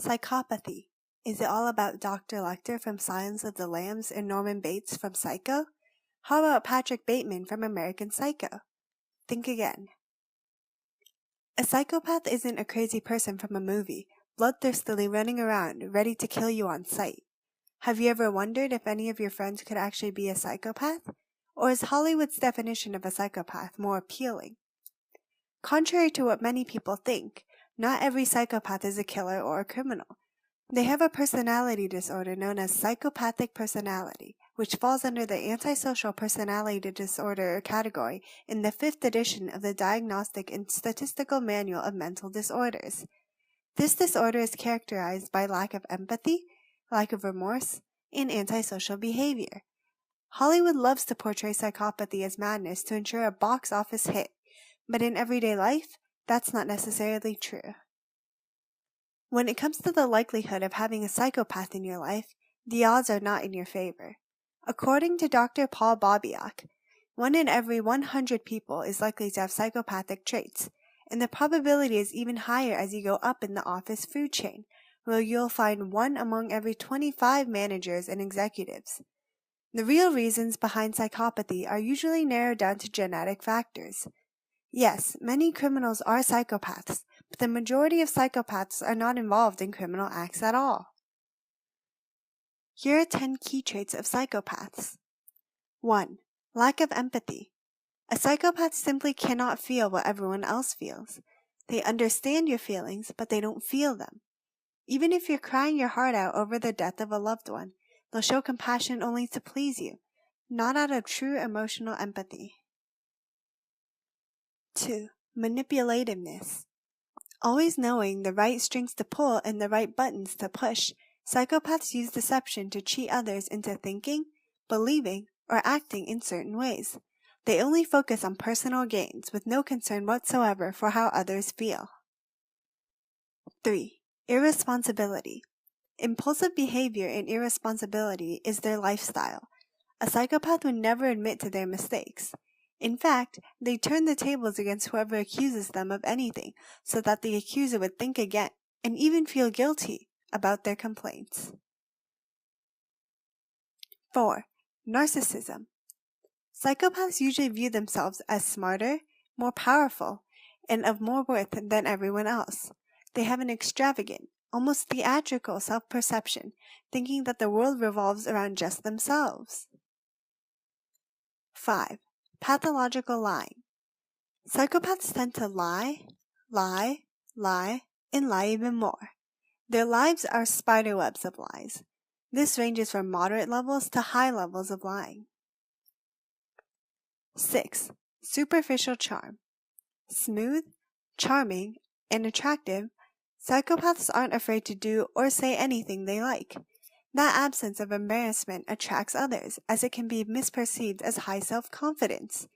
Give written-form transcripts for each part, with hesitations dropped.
Psychopathy. Is it all about Dr. Lecter from Silence of the Lambs and Norman Bates from Psycho? How about Patrick Bateman from American Psycho? Think again. A psychopath isn't a crazy person from a movie, bloodthirstily running around, ready to kill you on sight. Have you ever wondered if any of your friends could actually be a psychopath? Or is Hollywood's definition of a psychopath more appealing? Contrary to what many people think, not every psychopath is a killer or a criminal. They have a personality disorder known as psychopathic personality, which falls under the antisocial personality disorder category in the 5th edition of the Diagnostic and Statistical Manual of Mental Disorders. This disorder is characterized by lack of empathy, lack of remorse, and antisocial behavior. Hollywood loves to portray psychopathy as madness to ensure a box office hit, but in everyday life, that's not necessarily true. When it comes to the likelihood of having a psychopath in your life, the odds are not in your favor. According to Dr. Paul Bobiak, 1 in every 100 people is likely to have psychopathic traits, and the probability is even higher as you go up in the office food chain, where you'll find 1 among every 25 managers and executives. The real reasons behind psychopathy are usually narrowed down to genetic factors. Yes, many criminals are psychopaths, but the majority of psychopaths are not involved in criminal acts at all. Here are 10 key traits of psychopaths. 1. Lack of empathy. A psychopath simply cannot feel what everyone else feels. They understand your feelings, but they don't feel them. Even if you're crying your heart out over the death of a loved one, they'll show compassion only to please you, not out of true emotional empathy. 2. Manipulativeness. Always knowing the right strings to pull and the right buttons to push, psychopaths use deception to cheat others into thinking, believing, or acting in certain ways. They only focus on personal gains with no concern whatsoever for how others feel. 3. Irresponsibility. Impulsive behavior and irresponsibility is their lifestyle. A psychopath would never admit to their mistakes. In fact, they turn the tables against whoever accuses them of anything so that the accuser would think again and even feel guilty about their complaints. 4. Narcissism. Psychopaths usually view themselves as smarter, more powerful, and of more worth than everyone else. They have an extravagant, almost theatrical self-perception, thinking that the world revolves around just themselves. 5. Pathological lying. Psychopaths tend to lie, and lie even more. Their lives are spider webs of lies. This ranges from moderate levels to high levels of lying. 6. Superficial charm. Smooth, charming, and attractive, psychopaths aren't afraid to do or say anything they like. That absence of embarrassment attracts others, as it can be misperceived as high self-confidence.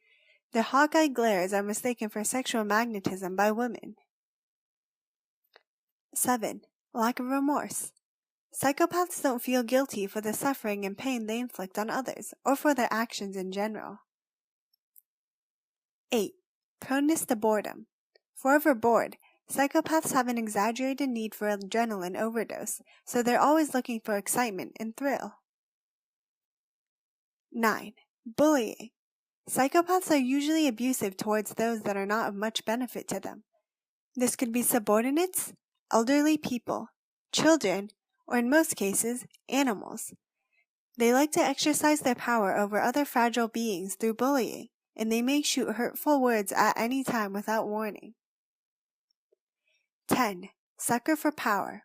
Their hawk-eyed glares are mistaken for sexual magnetism by women. 7. Lack of remorse. Psychopaths don't feel guilty for the suffering and pain they inflict on others, or for their actions in general. 8. Proneness to boredom. Forever bored, psychopaths have an exaggerated need for adrenaline overdose, so they're always looking for excitement and thrill. 9. Bullying. Psychopaths are usually abusive towards those that are not of much benefit to them. This could be subordinates, elderly people, children, or in most cases, animals. They like to exercise their power over other fragile beings through bullying, and they may shoot hurtful words at any time without warning. 10. Sucker for power.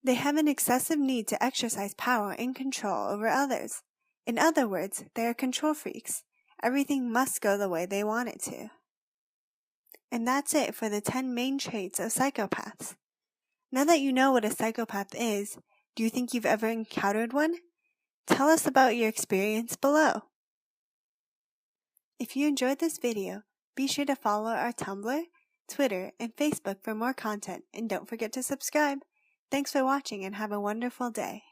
They have an excessive need to exercise power and control over others. In other words, they are control freaks. Everything must go the way they want it to. And that's it for the 10 main traits of psychopaths. Now that you know what a psychopath is, do you think you've ever encountered one? Tell us about your experience below. If you enjoyed this video, be sure to follow our Tumblr, Twitter, and Facebook for more content, and don't forget to subscribe. Thanks for watching and have a wonderful day.